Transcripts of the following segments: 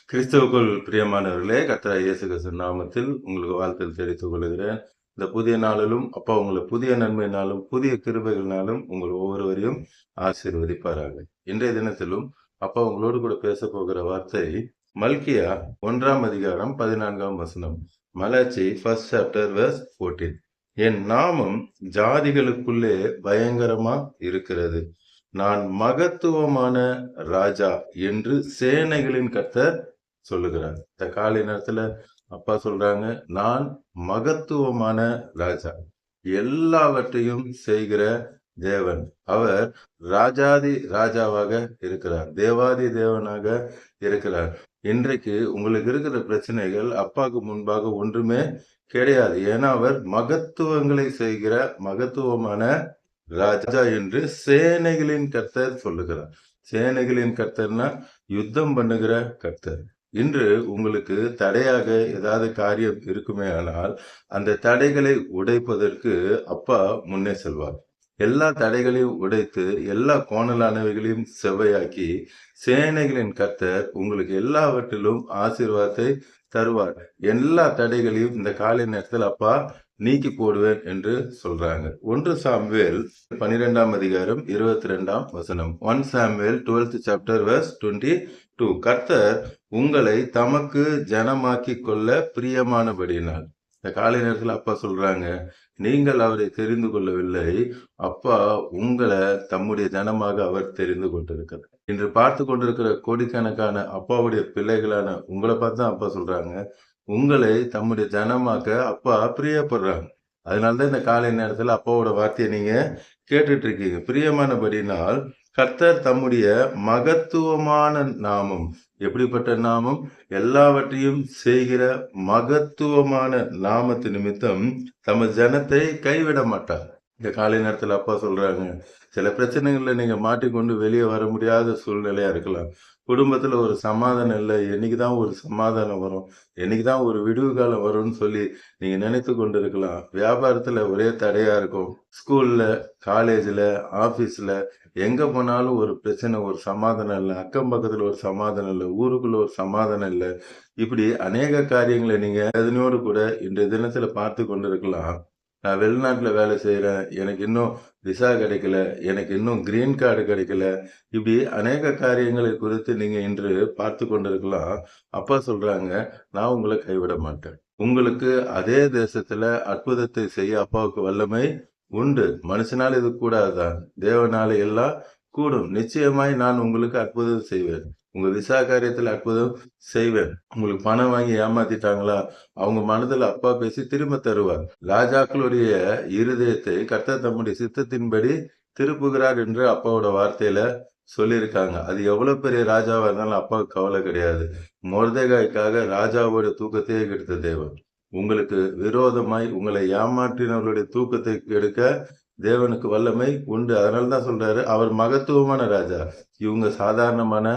கிறிஸ்துவுக்குள் பிரியமானவர்களே, கர்த்தராகிய இயேசு கிறிஸ்து நாமத்தில் உங்களுக்கு வாழ்த்துதல் தெரிவித்துக் கொள்கிறேன். இந்த புதிய நாளிலும் அப்பா உங்களை புதிய நன்மையினாலும் புதிய கிருபைகளினாலும் உங்கள் ஒவ்வொருவரையும் ஆசீர்வதிப்பாராக. இன்றைய தினத்திலும் அப்பா உங்களோடு கூட பேச போகிற வார்த்தை மல்கியா 1ஆம் அதிகாரம் 14ஆம் வசனம். மலாச்சி 1st chapter verse 14. என் நாமம் ஜாதிகளுக்குள்ளே பயங்கரமா இருக்கிறது, நான் மகத்துவமான ராஜா என்று சேனைகளின் கர்த்தர் சொல்லுகிறார். இந்த காலை நேரத்துல அப்பா சொல்றாங்க, நான் மகத்துவமான ராஜா, எல்லாவற்றையும் செய்கிற தேவன். அவர் ராஜாதி ராஜாவாக இருக்கிறார், தேவாதி தேவனாக இருக்கிறார். இன்றைக்கு உங்களுக்கு இருக்கிற பிரச்சனைகள் அப்பாவுக்கு முன்பாக ஒன்றுமே கிடையாது. ஏன்னா அவர் மகத்துவங்களை செய்கிற மகத்துவமான ராஜா என்று சேனைகளின் கர்த்தர் சொல்லுகிறார். சேனைகளின் கர்த்தர்னா யுத்தம் பண்ணுகிற கர்த்தர். இன்று உங்களுக்கு தடையாக ஏதாவது காரியம் இருக்குமே ஆனால் அந்த தடைகளை உடைப்பதற்கு அப்பா முன்னே செல்வார். எல்லா தடைகளையும் உடைத்து எல்லா கோணலானவைகளையும் செவ்வையாக்கி சேனைகளின் கர்த்தர் உங்களுக்கு எல்லாவற்றிலும் ஆசீர்வாதத்தை தருவார். எல்லா தடைகளையும் இந்த காலை நேரத்தில் அப்பா நீக்கி போடுவேன் என்று சொல்றாங்க. 1 சாமுவேல் 12ஆம் அதிகாரம் 22ஆம் வசனம். 1 சாமுவேல் 12th chapter verse 22. கர்த்தர் உங்களை தமக்கு ஜனமாக்கி கொள்ள பிரியமானபடியினால். இந்த காலை நேரத்தில் அப்பா சொல்றாங்க, நீங்கள் அவரை தெரிந்து கொள்ளவில்லை, அப்பா உங்களை தம்முடைய ஜனமாக அவர் தெரிந்து கொண்டிருக்கிறார். இன்று பார்த்து கொண்டிருக்கிற கோடிக்கணக்கான அப்பாவுடைய பிள்ளைகளான உங்களை பார்த்து தான் அப்பா சொல்றாங்க, உங்களை தம்முடைய ஜனமாக்க அப்பா பிரியப்படுறாங்க. அதனாலதான் இந்த காலை நேரத்துல அப்பாவோட வார்த்தையை நீங்க கேட்டுட்டு இருக்கீங்க. பிரியமானபடினால் கர்த்தர் தம்முடைய மகத்துவமான நாமம், எப்படிப்பட்ட நாமம்? எல்லாவற்றையும் செய்கிற மகத்துவமான நாமத்து நிமித்தம் தமது ஜனத்தை கைவிட மாட்டார். இந்த காலை நேரத்துல அப்பா சொல்றாங்க, சில பிரச்சனைகள்ல நீங்க மாட்டிக்கொண்டு வெளியே வர முடியாத சூழ்நிலையா இருக்கலாம். குடும்பத்துல ஒரு சமாதானம் இல்லை, என்னைக்குதான் ஒரு சமாதானம் வரும், என்னைக்குதான் ஒரு விடுவு காலம் வரும்னு சொல்லி நீங்க நினைத்து கொண்டு இருக்கலாம். வியாபாரத்துல ஒரே தடையா இருக்கும், ஸ்கூல்ல, காலேஜ்ல, ஆபீஸ்ல, எங்க போனாலும் ஒரு பிரச்சனை, ஒரு சமாதானம் இல்லை, அக்கம் பக்கத்துல ஒரு சமாதானம் இல்லை, ஊருக்குள்ள ஒரு சமாதானம் இல்லை. இப்படி அநேக காரியங்களை நீங்க வேதனையோடு கூட இன்றைய தினத்துல பார்த்து கொண்டு இருக்கலாம். நான் வெளிநாட்டுல வேலை செய்யறேன், எனக்கு இன்னும் விசா கிடைக்கல, எனக்கு இன்னும் கிரீன் கார்டு கிடைக்கல, இப்படி அநேக காரியங்களை குறித்து நீங்க இன்று பார்த்து கொண்டிருக்கலாம். அப்பா சொல்றாங்க, நான் உங்களை கைவிட மாட்டேன். உங்களுக்கு அதே தேசத்துல அற்புதத்தை செய்ய அப்பாவுக்கு வல்லமை உண்டு. மனுஷனால இது கூடாதுதான், தேவனால எல்லாம் கூடும். நிச்சயமாய் நான் உங்களுக்கு அற்புதம் செய்வேன். உங்க விசா காரியத்துல அற்புதம் செய்வேன். உங்களுக்கு பணம் வாங்கி ஏமாத்திட்டாங்களா, அவங்க மனதில் அப்பா பேசி திரும்ப தருவார். ராஜாக்களுடைய இருதயத்தை கர்த்தர் தம்முடைய சித்தத்தின்படி திருப்புகிறார் என்று அப்பாவோட வார்த்தையில சொல்லியிருக்காங்க. அது எவ்வளவு பெரிய ராஜாவா இருந்தாலும் அப்பாவுக்கு கவலை கிடையாது. மொர்தெகாய்க்காக ராஜாவோட தூக்கத்தையே கெடுத்த தேவன் உங்களுக்கு விரோதமாய் உங்களை ஏமாற்றினவர்களுடைய தூக்கத்தை கெடுக்க தேவனுக்கு வல்லமை உண்டு. அதனாலதான் சொல்றாரு, அவர் மகத்துவமான ராஜா, இவங்க சாதாரணமான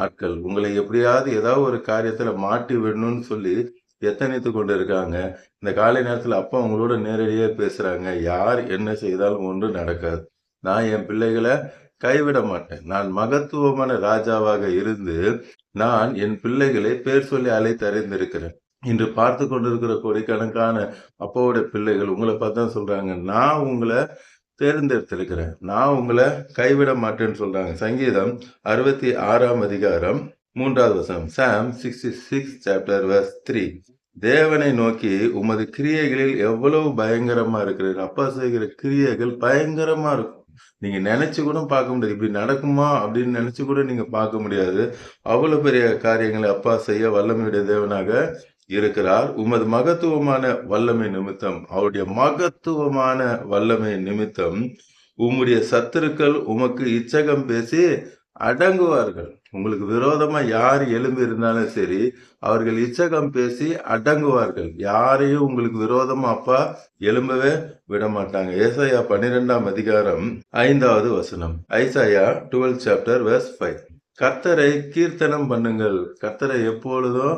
ஆட்கள். உங்களை எப்படியாவது ஏதாவது ஒரு காரியத்துல மாட்டி விடணும்னு சொல்லி எத்தனைத்து கொண்டு இருக்காங்க. இந்த காலை நேரத்துல அப்பா உங்களோட நேரடியே பேசுறாங்க, யார் என்ன செய்தாலும் ஒன்றும் நடக்காது. நான் என் பிள்ளைகளை கைவிட மாட்டேன். நான் மகத்துவமான ராஜாவாக இருந்து நான் என் பிள்ளைகளை பேர் சொல்லி அழைத்தறிந்திருக்கிறேன். இன்று பார்த்து கொண்டிருக்கிற கோடிக்கணக்கான அப்பாவோட பிள்ளைகள் உங்களை பார்த்தா சொல்றாங்க, நான் உங்களை தேர்ந்தெடுத்திருக்கிறேன், நான் உங்களை கைவிட மாட்டேன்னு சொல்றாங்க. சங்கீதம் 66ஆம் அதிகாரம் 3வது வசனம். சாம் 66 chapter verse 3. தேவனை நோக்கி, உமது கிரியைகளில் எவ்வளவு பயங்கரமா இருக்கிறது. அப்பா செய்கிற கிரியைகள் பயங்கரமா இருக்கும். நீங்க நினைச்சு கூட பார்க்க முடியாது, இப்படி நடக்குமா அப்படின்னு நினைச்சு கூட நீங்க பார்க்க முடியாது. அவ்வளவு பெரிய காரியங்களை அப்பா செய்ய வல்லமையுடைய தேவனாக இருக்கிறார். உமது மகத்துவமான வல்லமை நிமித்தம், அவருடைய மகத்துவமான வல்லமை நிமித்தம் உம்முடைய சத்துருக்கள் உமக்கு இச்சகம் பேசி அடங்குவார்கள். உங்களுக்கு விரோதமா யார் எழும்பி இருந்தாலும் சரி, அவர்கள் இச்சகம் பேசி அடங்குவார்கள். யாரையும் உங்களுக்கு விரோதமா அப்பா எழும்பவே விட மாட்டாங்க. ஏசாயா 12ஆம் அதிகாரம் 5வது வசனம். Isaiah 12th chapter verse 5. கர்த்தரை கீர்த்தனம் பண்ணுங்கள், கர்த்தரை எப்பொழுதும்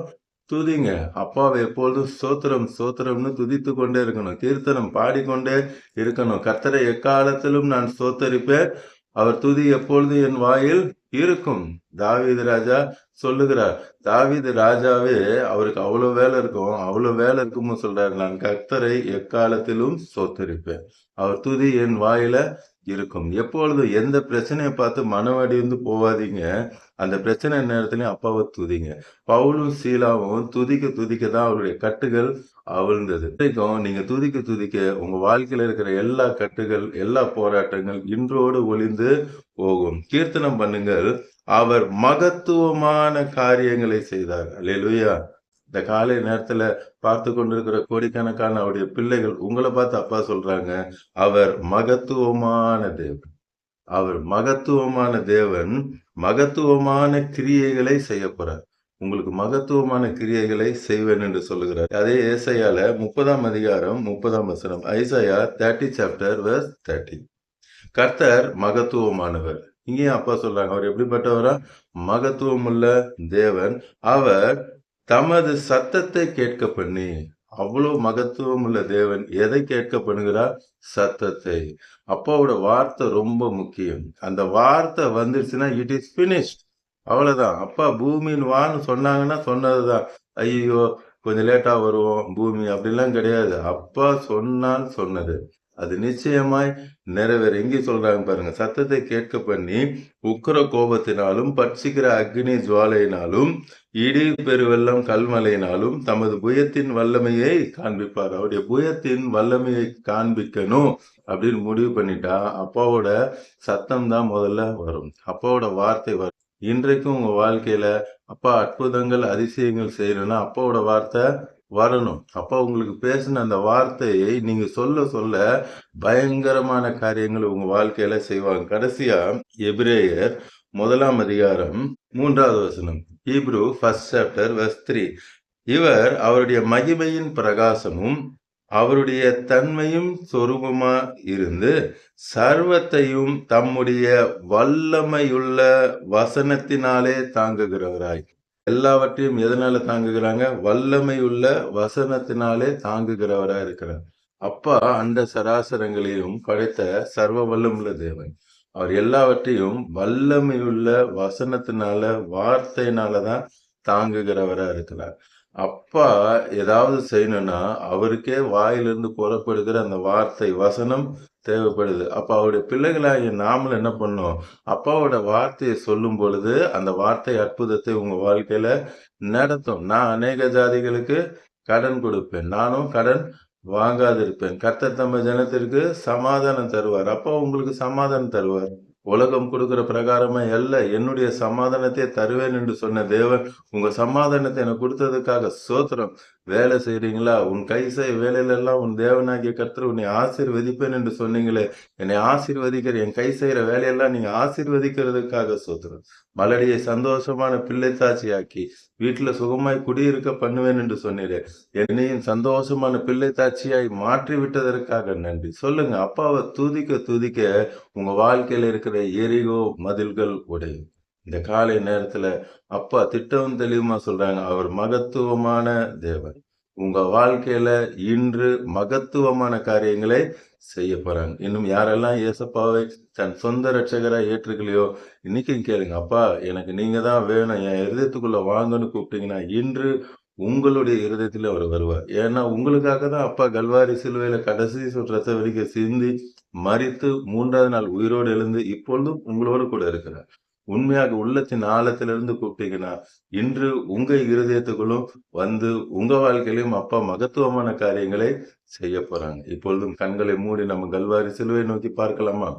துதிங்க. அப்பாவை எப்பொழுதும் ஸ்தோத்திரம் ஸ்தோத்திரம்னு துதித்து கொண்டே இருக்கணும், கீர்த்தனம் பாடிக்கொண்டே இருக்கணும். கர்த்தரை எக்காலத்திலும் நான் ஸ்தோத்தரிப்பேன், அவர் துதி எப்பொழுது என் வாயில் இருக்கும். தாவீது ராஜா சொல்லுகிறார். தாவீது ராஜாவே அவருக்கு அவ்வளவு வேலை இருக்கும். அவ்வளவு வேலை இருக்கும்னு சொல்றாரு. நான் கர்த்தரை எக்காலத்திலும் ஸ்தோத்தரிப்பேன். அவர் துதி என் வாயில இருக்கும். எப்பொழுது எந்த பிரச்சனையை பார்த்து மனவடிந்து போவாதீங்க. அந்த பிரச்சனை நேரத்திலையும் அப்பாவை துதிங்க. பவுலும் சீலாவும் துதிக்க தான் அவருடைய கட்டுகள் அவிழ்ந்தது. இன்றைக்கும் நீங்க துதிக்க உங்க வாழ்க்கையில இருக்கிற எல்லா கட்டுகள், எல்லா போராட்டங்கள் இன்றோடு ஒளிந்து போகும். கீர்த்தனம் பண்ணுங்கள். அவர் மகத்துவமான காரியங்களை செய்தார். அல்லேலூயா. இந்த காலை நேரத்துல பார்த்து கொண்டிருக்கிற கோடிக்கணக்கான அவருடைய பிள்ளைகள் உங்களை பார்த்து அப்பா சொல்றாங்க, அவர் மகத்துவமான தேவன். அவர் மகத்துவமான தேவன். மகத்துவமான கிரியைகளை செய்ய போறார். உங்களுக்கு மகத்துவமான கிரியைகளை செய்வேன் என்று சொல்லுகிறார். அதே ஏசாயால 30ஆம் அதிகாரம் 30ஆம் வசனம். Isaiah 30 chapter verse 30. கர்த்தர் மகத்துவமானவர். இங்கேயும் அப்பா சொல்றாங்க, அவர் எப்படிப்பட்டவரா? மகத்துவம் உள்ள தேவன். அவர் தமது சத்தத்தை கேட்க பண்ணி, அவ்வளவு மகத்துவம் உள்ள தேவன் எதை கேட்க பண்ணுகிறார்? சத்தத்தை. அப்பாவோட வார்த்தை ரொம்ப முக்கியம். அந்த வார்த்தை வந்துருச்சுன்னா இட் இஸ் பினிஷ்ட். அவ்வளவுதான். அப்பா பூமியின் வான்னு சொன்னாங்கன்னா சொன்னதுதான். ஐயோ கொஞ்சம் லேட்டா வருவோம் பூமி அப்படிலாம் கிடையாது. அப்பா சொன்னால் சொன்னது அது நிச்சயமாய் நிறைவேற. எங்கே சொல்றாங்க பாருங்க, சத்தத்தை கேட்க பண்ணி உக்கிர கோபத்தினாலும் பட்சிக்கிற அக்னி ஜுவாலையினாலும் இடி பெருவெள்ளம் கல்மலையினாலும் தமது புயத்தின் வல்லமையை காண்பிப்பார். அவருடைய புயத்தின் வல்லமையை காண்பிக்கணும் அப்படின்னு முடிவு பண்ணிட்டா அப்பாவோட சத்தம் தான் முதல்ல வரும். அப்பாவோட வார்த்தை வரும். இன்றைக்கும் உங்க வாழ்க்கையில அப்பா அற்புதங்கள் அதிசயங்கள் செய்யணும்னா அப்பாவோட வார்த்தை வரணும். அப்பா உங்களுக்கு பேசின அந்த வார்த்தையை நீங்க சொல்ல சொல்ல பயங்கரமான காரியங்கள் உங்க வாழ்க்கையில செய்வாங்க. கடைசியா எபிரேயர் 1ஆம் அதிகாரம் 3வது வசனம். Hebrew 1 chapter verse 3. இவர் அவருடைய மகிமையின் பிரகாசமும் அவருடைய தன்மையும் சொரூபமா இருந்து சர்வத்தையும் தம்முடைய வல்லமையுள்ள வசனத்தினாலே தாங்குகிறவராய். எல்லாவற்றையும் எதனால தாங்குகிறாங்க? வல்லமையுள்ள வசனத்தினாலே தாங்குகிறவரா இருக்கிறார். அப்பா அண்ட சராசரங்களையும் படைத்த சர்வ வல்லமுள்ள தேவன். அவர் எல்லாவற்றையும் வல்லமையுள்ள வசனத்தினால வார்த்தையினாலதான் தாங்குகிறவரா இருக்கிறார். அப்பா ஏதாவது செய்யணும்னா அவருக்கே வாயிலிருந்து புறப்படுகிற அந்த வார்த்தை வசனம் தேவைப்படுது. அப்ப அவருடைய பிள்ளைகளாகிய நாமளும் என்ன பண்ணோம்? அப்பாவோட வார்த்தையை சொல்லும் பொழுது அந்த வார்த்தை அற்புதத்தை உங்க வாழ்க்கையில நடத்தும். நான் அநேக ஜாதிகளுக்கு கடன் கொடுப்பேன், நானும் கடன் வாங்காதிருப்பேன். கர்த்தர் தம்ம ஜனத்திற்கு சமாதானம் தருவார். அப்பா உங்களுக்கு சமாதானம் தருவார். உலகம் கொடுக்கிற பிரகாரமா அல்ல, என்னுடைய சமாதானத்தை தருவேன் என்று சொன்ன தேவன் உங்க சமாதானத்தை எனக்கு கொடுத்ததுக்காக ஸ்தோத்திரம். வேலை செய்றீங்களா? உன் கை செய் வேலையில எல்லாம் உன் தேவனாகிய கர்த்தர் உன்னை ஆசீர்வதிப்பேன் என்று சொன்னீங்களே. என்னை ஆசீர்வதிக்கிற என் கை செய்யற வேலையெல்லாம் நீங்க ஆசீர்வதிக்கிறதுக்காக ஸ்தோத்திரம். மலடியை சந்தோஷமான பிள்ளை தாட்சியாக்கி வீட்டுல சுகமாய் குடியிருக்க பண்ணுவேன் என்று சொன்னீரே. என்னையும் சந்தோஷமான பிள்ளை தாட்சியாய் மாற்றி விட்டதற்காக நன்றி. சொல்லுங்க, அப்பாவை துதிக்க உங்க வாழ்க்கையில இருக்கிற எரிகோ மதில்கள் உடையும். இந்த காலை நேரத்துல அப்பா திட்டம் தெளிவுமா சொல்றாங்க, அவர் மகத்துவமான தேவன். உங்க வாழ்க்கையில இன்று மகத்துவமான காரியங்களை செய்ய போறாங்க. இன்னும் யாரெல்லாம் இயேசப்பாவை தன் சொந்த ரட்சகரா ஏற்றுக்கலையோ இன்னைக்கும் கேளுங்க, அப்பா எனக்கு நீங்க தான் வேணும், என் இருதயத்துக்குள்ள வாங்கன்னு கூப்பிட்டீங்கன்னா இன்று உங்களுடைய இருதயத்துல அவர் வருவார். ஏன்னா உங்களுக்காக தான் அப்பா கல்வாரி சிலுவையில கடைசி ரத்த வலிக்க சிந்தி மரித்து 3வது நாள் உயிரோடு எழுந்து இப்பொழுதும் உங்களோடு கூட இருக்கிறார். உண்மையாக உள்ளத்தின் ஆழத்திலிருந்து கூப்பிட்டீங்கன்னா இன்று உங்க இருதயத்துக்குள்ளும் வந்து உங்க வாழ்க்கையிலும் அப்பா மகத்துவமான காரியங்களை செய்ய போறாங்க. இப்பொழுதும் கண்களை மூடி நம்ம கல்வாரி சிலுவை நோக்கி பார்க்கலாமா?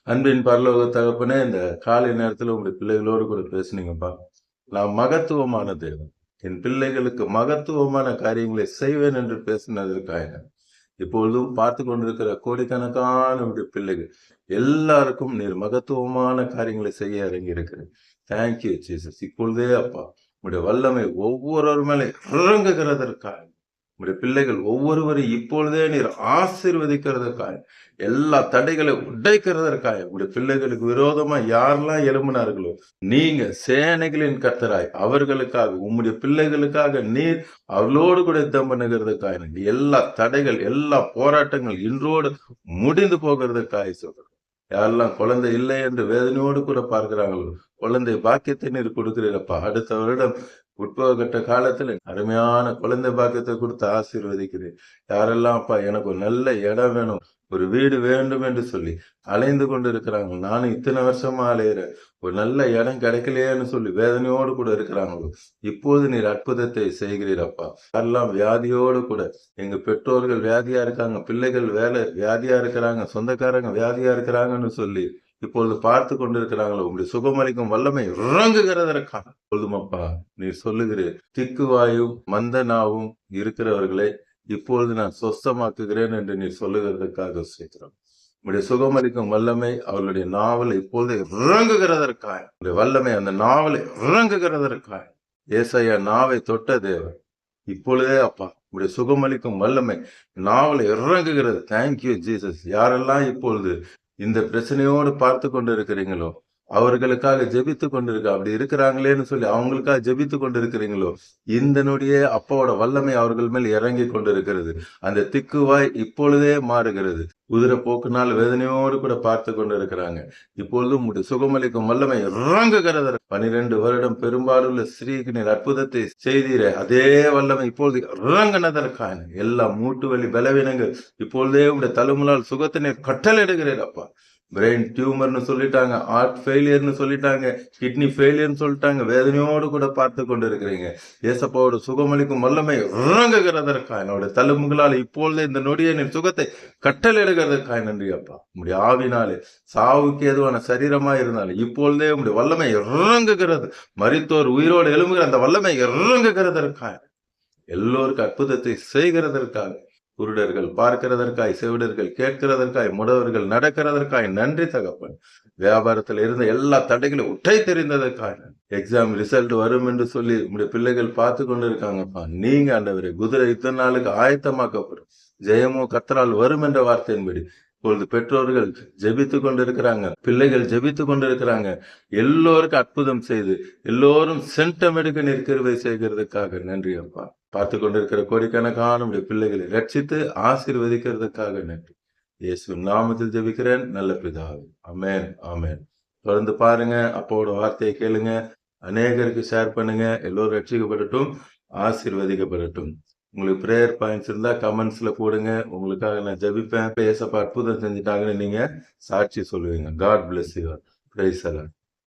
அன்பின் பரலோக தகப்பனே, இந்த காலை நேரத்துல உங்களுடைய பிள்ளைகளோடு கூட பேசுனீங்கப்பா. நான் மகத்துவமான தேவன், என் பிள்ளைகளுக்கு மகத்துவமான காரியங்களை செய்வேன் என்று பேசினதற்காக இப்பொழுதும் பார்த்து கொண்டிருக்கிற கோடிக்கணக்கான பிள்ளைகள் எல்லாருக்கும் நீர் மகத்துவமான காரியங்களை செய்ய இறங்கி இருக்கிறேன். Thank you Jesus. இப்பொழுதே அப்பா உடைய வல்லமை ஒவ்வொருவர் மேலே இறங்குகிறதற்காக, உடைய பிள்ளைகள் ஒவ்வொருவரும் இப்பொழுதே நீர் ஆசீர்வதிக்கிறதற்காக, எல்லா தடைகளை உடைக்கிறதற்காக, உடைய பிள்ளைகளுக்கு விரோதமா யாரெல்லாம் எழும்பினார்களோ நீங்க சேனைகளின் கர்த்தராய் அவர்களுக்காக, உம்முடைய பிள்ளைகளுக்காக நீர் அவளோடு கூட யுத்தம் பண்ணுகிறதுக்காக, எல்லா தடைகள் எல்லா போராட்டங்கள் இன்றோடு முடிந்து போகிறதுக்காக சொல்றேன். யாரெல்லாம் குழந்தை இல்லை என்று வேதனையோடு கூட பார்க்கிறாங்களோ, குழந்தை பாக்கியத்தை நீர் கொடுக்கிறீரப்பா. அடுத்த வருடம் உட்பவ கட்ட காலத்துல அருமையான குழந்தை பாக்கியத்தை கொடுத்து ஆசீர்வதிக்கிறேன். யாரெல்லாம் அப்பா எனக்கு ஒரு நல்ல இடம் வேணும், ஒரு வீடு வேண்டும் என்று சொல்லி அலைந்து கொண்டு இருக்கிறாங்க. நானும் இத்தனை வருஷமா அலையிறேன், ஒரு நல்ல இடம் கிடைக்கலையேன்னு சொல்லி வேதனையோடு கூட இருக்கிறாங்களோ, இப்போது நீர் அற்புதத்தை செய்கிறீரப்பா. யாரெல்லாம் வியாதியோடு கூட, எங்க பெற்றோர்கள் வியாதியா இருக்காங்க, பிள்ளைகள் வியாதியா இருக்கிறாங்க, சொந்தக்காரங்க வியாதியா இருக்கிறாங்கன்னு சொல்லி இப்பொழுது பார்த்து கொண்டிருக்கிறாங்களோ, உங்களுடைய சுகமளிக்கும் வல்லமை இறங்குகிறதற்கான பொழுதுமப்பா. நீர் சொல்லுகிறேன், திக்குவாயும் மந்த நாவும் இருக்கிறவர்களை இப்பொழுது நான் சொஸ்தமாக்குகிறேன் என்று நீர் சொல்லுகிறதுக்காக சேர்க்கிறோம். உடைய சுகமளிக்கும் வல்லமை அவர்களுடைய நாவலை இப்பொழுது இறங்குகிறதற்காக, வல்லமை அந்த நாவலை இறங்குகிறதற்காக. ஏசாயா நாவை தொட்ட தேவன், இப்பொழுதே அப்பா உடைய சுகமளிக்கும் வல்லமை நாவலை இறங்குகிறது. Thank you Jesus. யாரெல்லாம் இப்பொழுது இந்த பிரச்சனையோடு பார்த்து கொண்டு இருக்கிறீங்களோ, அவர்களுக்காக ஜெபித்து கொண்டிருக்க, அப்படி இருக்கிறாங்களேன்னு சொல்லி அவங்களுக்காக ஜெபித்து கொண்டிருக்கிறீங்களோ, இந்த நொடியே அப்பாவோட வல்லமை அவர்கள் மேல் இறங்கி கொண்டிருக்கிறது. அந்த திக்குவாய் இப்பொழுதே மாறுகிறது. உதிர போக்குனால் வேதனையோடு கூட பார்த்து கொண்டிருக்கிறாங்க. இப்பொழுதும் சுகமளிக்கும் வல்லமை இறங்குகிறது. 12 வருடம் பெரும்பாலுள்ள ஸ்திரீக்கு நீர் அற்புதத்தை செய்தீர, அதே வல்லமை இப்பொழுது இறங்கினதற்கான எல்லா மூட்டு வலி பலவீனங்கள் இப்பொழுதே உடைய தழும்பலால் சுகத்தை நீர் கட்டளையிடுகிறீர் அப்பா. பிரெயின் டியூமர்னு சொல்லிட்டாங்க, ஹார்ட் ஃபெயிலியர்னு சொல்லிட்டாங்க, கிட்னி ஃபெயிலியர்னு சொல்லிட்டாங்க. வேதனையோடு கூட பார்த்து கொண்டு இருக்கிறீங்க. ஏசப்பாவோட சுகமளிக்கும் வல்லமை இறங்குகிறதற்காக, என்னோட தழும்புகளால் இப்பொழுதே இந்த நொடியை நீர் சுகத்தை கட்டளையிடுகிறதற்காக நன்றி அப்பா. உங்களுடைய ஆவினாலே சாவுக்கு ஏதுவான சரீரமா இருந்தாலும் இப்பொழுதே உங்களுடைய வல்லமை இறங்குகிறது. மரித்தோர் உயிரோடு எழும்புகிற அந்த வல்லமை இறங்குகிறதற்காக, எல்லோருக்கும் அற்புதத்தை செய்கிறதற்காக, குருடர்கள் பார்க்கிறதற்காய், செவிடர்கள் கேட்கிறதற்காய், முடவர்கள் நடக்கிறதற்காய் நன்றி தகப்பன். வியாபாரத்தில் இருந்த எல்லா தடைகளும் உட்டை தெரிந்ததற்காக, எக்ஸாம் ரிசல்ட் வரும் என்று சொல்லி உங்களுடைய பிள்ளைகள் பார்த்து கொண்டு இருக்காங்கப்பா. நீங்க ஆண்டவரே, குதிரை இத்தனை நாளுக்கு ஆயத்தமாக்கப்படும், ஜெயமோ கர்த்தரால் வரும் என்ற வார்த்தையின்படி இப்பொழுது பெற்றோர்கள் ஜெபித்து கொண்டிருக்கிறாங்க, பிள்ளைகள் ஜெபித்து கொண்டிருக்கிறாங்க. எல்லோருக்கும் அற்புதம் செய்து எல்லோரும் சென்டம் எடுக்க நிற்கிறவை செய்கிறதுக்காக நன்றி அப்பா. பார்த்து கொண்டிருக்கிற கோடிக்கணக்கான பிள்ளைகளை ரட்சித்து ஆசீர்வதிக்கிறதுக்காக நன்றி. இயேசு நாமத்தில் ஜெபிக்கிறேன் நல்ல பிதாவே. ஆமென், ஆமென். தொடர்ந்து பாருங்க, அப்போட வார்த்தையை கேளுங்க, அநேகருக்கு ஷேர் பண்ணுங்க. எல்லோரும் ரட்சிக்கப்படட்டும், ஆசீர்வதிக்கப்படட்டும். உங்களுக்கு பிரேயர் பாயிண்ட்ஸ் இருந்தா கமெண்ட்ஸ்ல போடுங்க. உங்களுக்காக நான் ஜெபிப்பேன். ஏசப்பா அற்புதம் செஞ்சுட்டாங்கன்னு நீங்க சாட்சி சொல்லுவீங்க. God bless you. Praise the Lord.